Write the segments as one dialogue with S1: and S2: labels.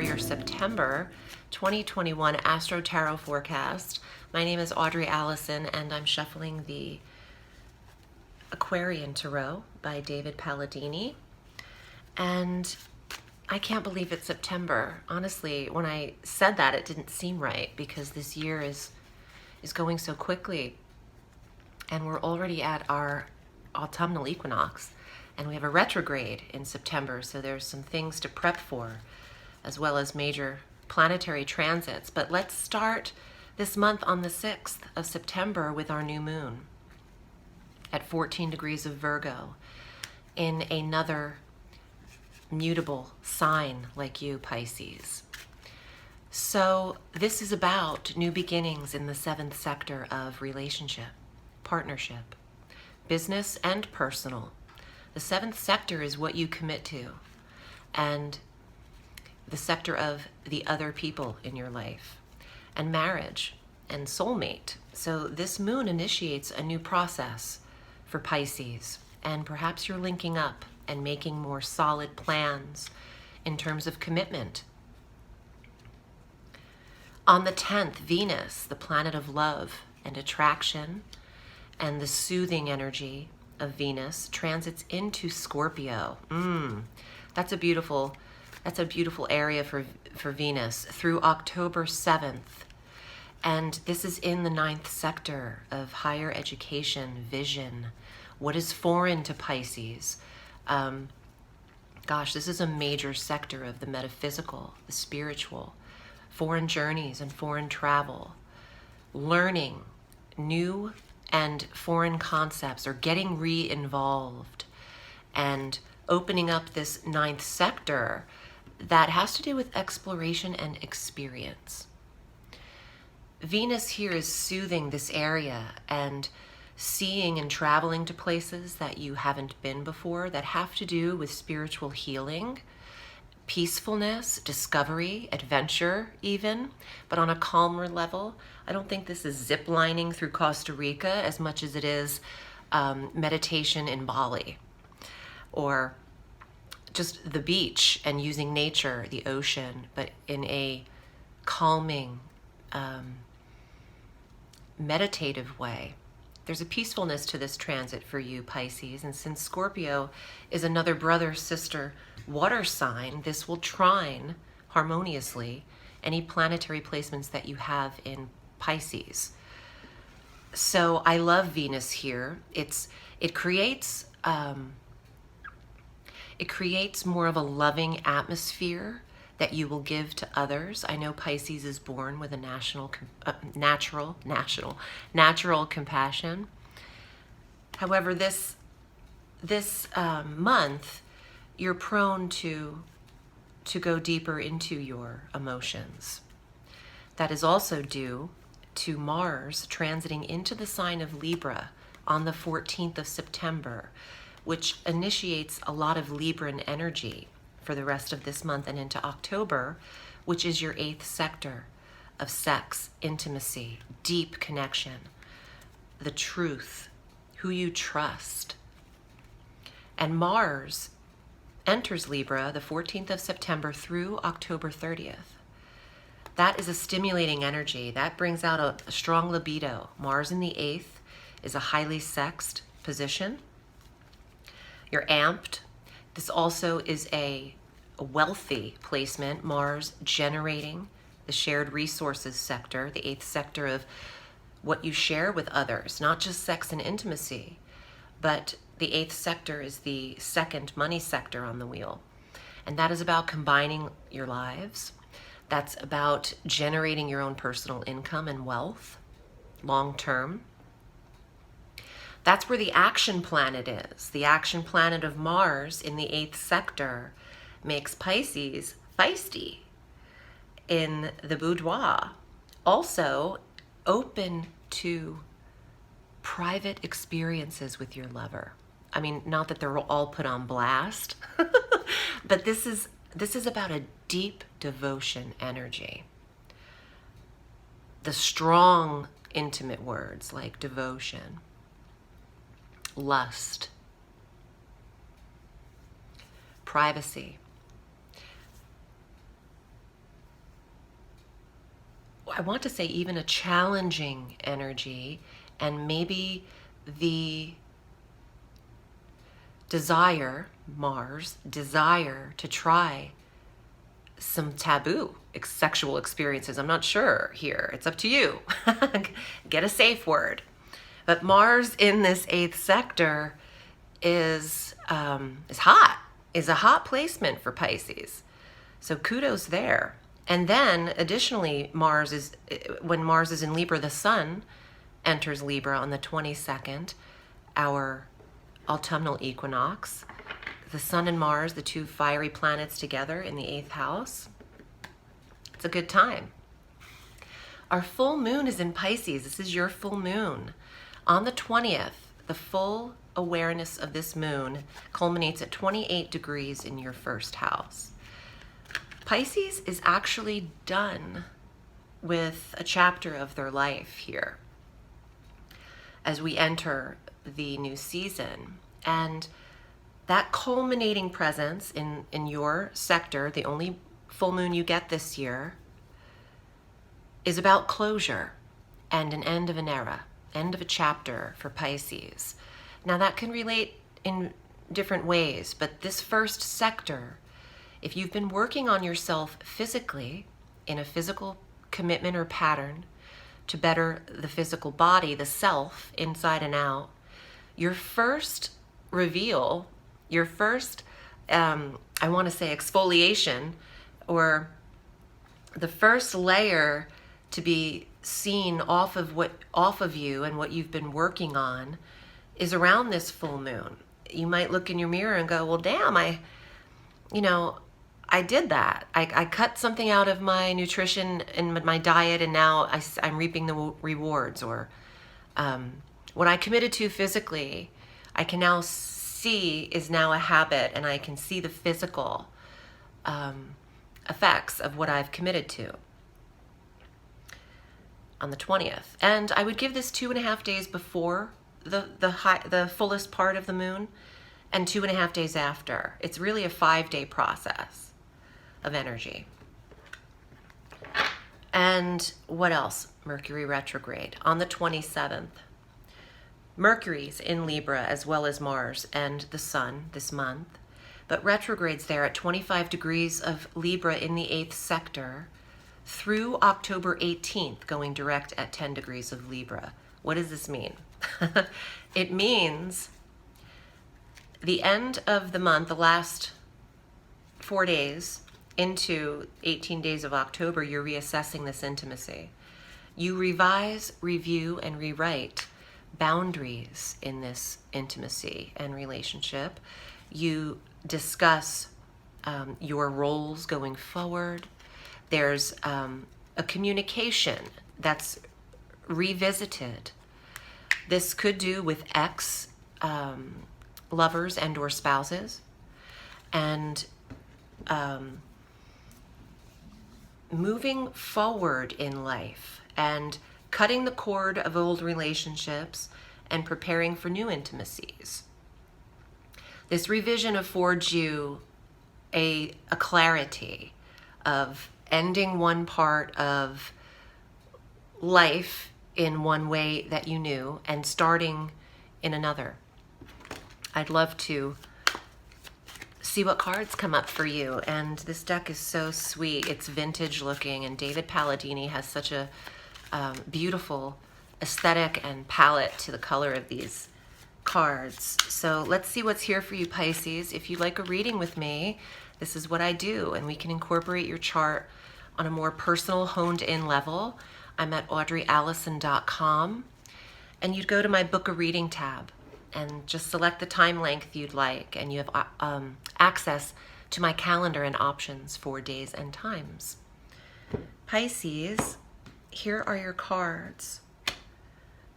S1: for your September 2021 Astro Tarot Forecast. My name is Audrey Alison, and I'm shuffling the Aquarian Tarot by David Palladini. And I can't believe it's September. Honestly, when I said that, it didn't seem right because this year is going so quickly. And we're already at our autumnal equinox. And we have a retrograde in September, so there's some things to prep for, as well as major planetary transits. But let's start this month on the 6th of September with our new moon at 14 degrees of Virgo in another mutable sign like you, Pisces. So this is about new beginnings in the 7th sector of relationship, partnership, business and personal. The 7th sector is what you commit to, and the sector of the other people in your life, and marriage, and soulmate. So this moon initiates a new process for Pisces, and perhaps you're linking up and making more solid plans in terms of commitment. On the 10th, Venus, the planet of love and attraction, and the soothing energy of Venus transits into Scorpio. That's a beautiful area for Venus through October 7th. And this is in the 9th sector of higher education, vision, what is foreign to Pisces. This is a major sector of the metaphysical, the spiritual, foreign journeys and foreign travel, learning new and foreign concepts, or getting re-involved and opening up this 9th sector that has to do with exploration and experience. Venus here is soothing this area and seeing and traveling to places that you haven't been before that have to do with spiritual healing, peacefulness, discovery, adventure even, but on a calmer level. I don't think this is zip-lining through Costa Rica as much as it is meditation in Bali, or just the beach and using nature, the ocean, but in a calming, meditative way. There's a peacefulness to this transit for you, Pisces, and since Scorpio is another brother-sister water sign, this will trine harmoniously any planetary placements that you have in Pisces. So I love Venus here. It creates more of a loving atmosphere that you will give to others. I know Pisces is born with a natural compassion. However, this month, you're prone to go deeper into your emotions. That is also due to Mars transiting into the sign of Libra on the 14th of September, which initiates a lot of Libran energy for the rest of this month and into October, which is your 8th sector of sex, intimacy, deep connection, the truth, who you trust. And Mars enters Libra the 14th of September through October 30th. That is a stimulating energy. That brings out a strong libido. Mars in the 8th is a highly sexed position. You're amped. This also is a wealthy placement. Mars generating the shared resources sector, the 8th sector of what you share with others, not just sex and intimacy, but the 8th sector is the second money sector on the wheel. And that is about combining your lives. That's about generating your own personal income and wealth long term. That's where the action planet is. The action planet of Mars in the 8th sector makes Pisces feisty in the boudoir. Also open to private experiences with your lover. I mean, not that they're all put on blast, but this is about a deep devotion energy. The strong, intimate words like devotion, lust, privacy. I want to say even a challenging energy, and maybe the desire, Mars, desire to try some taboo sexual experiences. I'm not sure here. It's up to you. Get a safe word. But Mars in this 8th sector is hot, is a hot placement for Pisces. So kudos there. And then additionally, when Mars is in Libra, the Sun enters Libra on the 22nd, our autumnal equinox. The Sun and Mars, the two fiery planets together in the 8th house. It's a good time. Our full moon is in Pisces. This is your full moon. On the 20th, the full awareness of this moon culminates at 28 degrees in your 1st house. Pisces is actually done with a chapter of their life here as we enter the new season. And that culminating presence in your sector, the only full moon you get this year, is about closure and an end of an era, end of a chapter for Pisces. Now that can relate in different ways, but this first sector, if you've been working on yourself physically in a physical commitment or pattern to better the physical body, the self, inside and out, your first reveal, your first, I want to say exfoliation, or the first layer to be seen off of you and what you've been working on is around this full moon. You might look in your mirror and go, well, damn, I did that. I cut something out of my nutrition and my diet, and now I'm reaping the rewards. Or what I committed to physically, I can now see is now a habit, and I can see the physical effects of what I've committed to on the 20th. And I would give this 2.5 days before the fullest part of the moon, and 2.5 days after. It's really a 5-day process of energy. And what else? Mercury retrograde on the 27th. Mercury's in Libra as well as Mars and the Sun this month, but retrograde's there at 25 degrees of Libra in the 8th sector through October 18th, going direct at 10 degrees of Libra. What does this mean? It means the end of the month, the last 4 days into 18 days of October, you're reassessing this intimacy. You revise, review, and rewrite boundaries in this intimacy and relationship. You discuss your roles going forward. There's a communication that's revisited. This could do with ex lovers and or spouses, and moving forward in life and cutting the cord of old relationships and preparing for new intimacies. This revision affords you a clarity of ending one part of life in one way that you knew and starting in another. I'd love to see what cards come up for you. And this deck is so sweet. It's vintage looking, and David Palladini has such a beautiful aesthetic and palette to the color of these cards. So let's see what's here for you, Pisces. If you'd like a reading with me, this is what I do, and we can incorporate your chart on a more personal, honed-in level. I'm at audreyalison.com, and you'd go to my Book a Reading tab and just select the time length you'd like, and you have access to my calendar and options for days and times. Pisces, here are your cards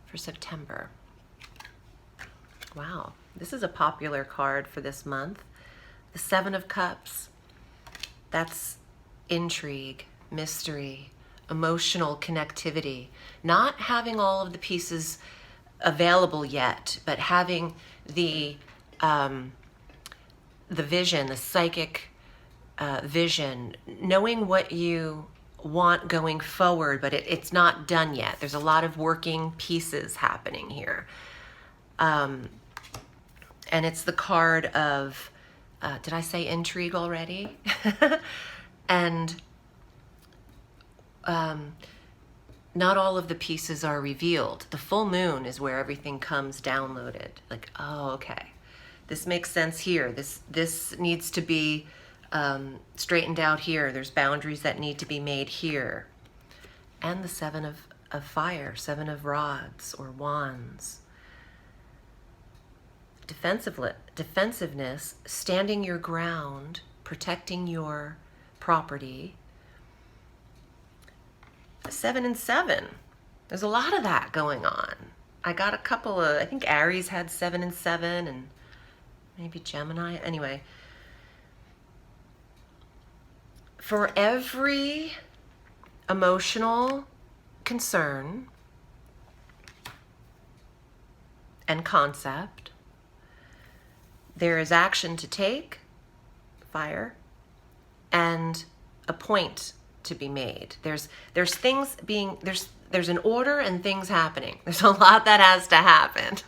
S1: for September. Wow, this is a popular card for this month. The 7 of Cups. That's intrigue, mystery, emotional connectivity. Not having all of the pieces available yet, but having the vision, the psychic vision, knowing what you want going forward, but it's not done yet. There's a lot of working pieces happening here. And it's the card of, did I say intrigue already? And not all of the pieces are revealed. The full moon is where everything comes downloaded. Like, oh, okay, this makes sense here. This needs to be straightened out here. There's boundaries that need to be made here. And the Seven of Fire, Seven of Rods or Wands. Defensiveness, standing your ground, protecting your property. 7 and 7. There's a lot of that going on. I got a couple of, I think Aries had 7 and 7, and maybe Gemini. Anyway, for every emotional concern and concept, there is action to take, fire, and a point to be made. There's things being, there's an order and things happening. There's a lot that has to happen.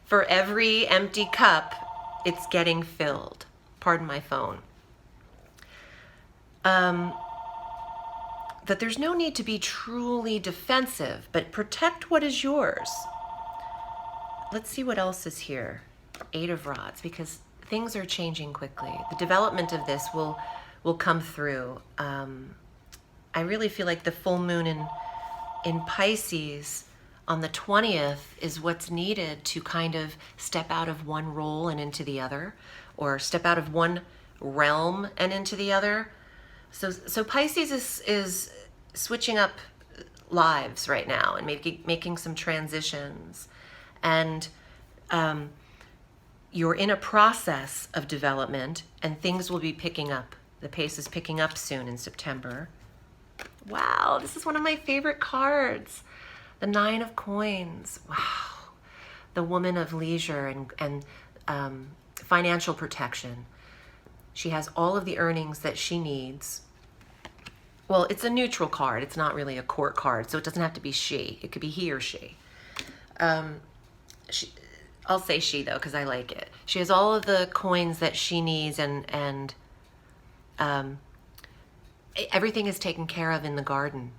S1: For every empty cup, it's getting filled. Pardon my phone. That there's no need to be truly defensive, but protect what is yours. Let's see what else is here. 8 of Rods, because things are changing quickly. The development of this will come through. I really feel like the full moon in Pisces on the 20th is what's needed to kind of step out of one role and into the other, or step out of one realm and into the other. So Pisces is switching up lives right now and making some transitions. And you're in a process of development, and things will be picking up. The pace is picking up soon in September. Wow, this is one of my favorite cards. The 9 of Coins. Wow. The woman of leisure and financial protection. She has all of the earnings that she needs. Well, it's a neutral card. It's not really a court card, so it doesn't have to be she. It could be he or she. I'll say she, though, because I like it. She has all of the coins that she needs, and everything is taken care of in the garden.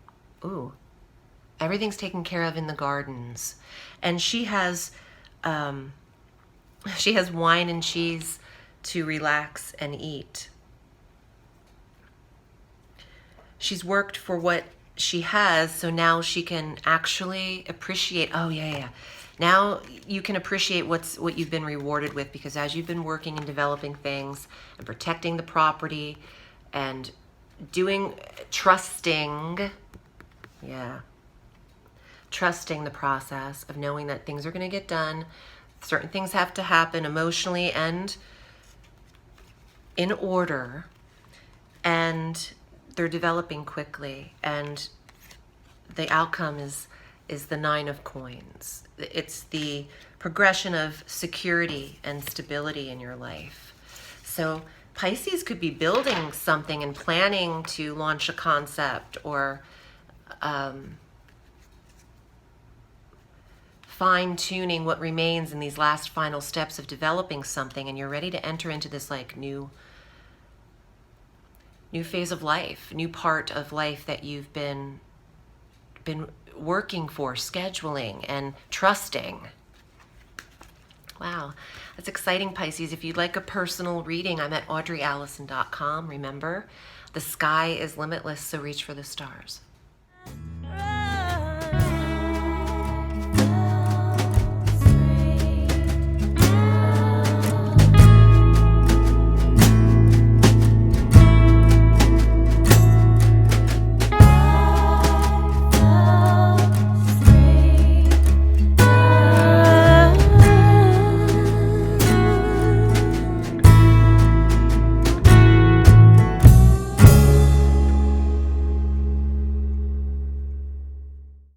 S1: Ooh. Everything's taken care of in the gardens. And she has wine and cheese to relax and eat. She's worked for what she has, so now she can actually appreciate, oh yeah. Now you can appreciate what you've been rewarded with, because as you've been working and developing things and protecting the property and trusting the process of knowing that things are going to get done. Certain things have to happen emotionally and in order, and they're developing quickly, and the outcome is the 9 of Coins. It's the progression of security and stability in your life. So Pisces could be building something and planning to launch a concept, or fine-tuning what remains in these last final steps of developing something, and you're ready to enter into this like new phase of life, new part of life that you've been working for, scheduling and trusting. Wow, that's exciting, Pisces. If you'd like a personal reading, I'm at audreyalison.com. Remember, the sky is limitless, so reach for the stars.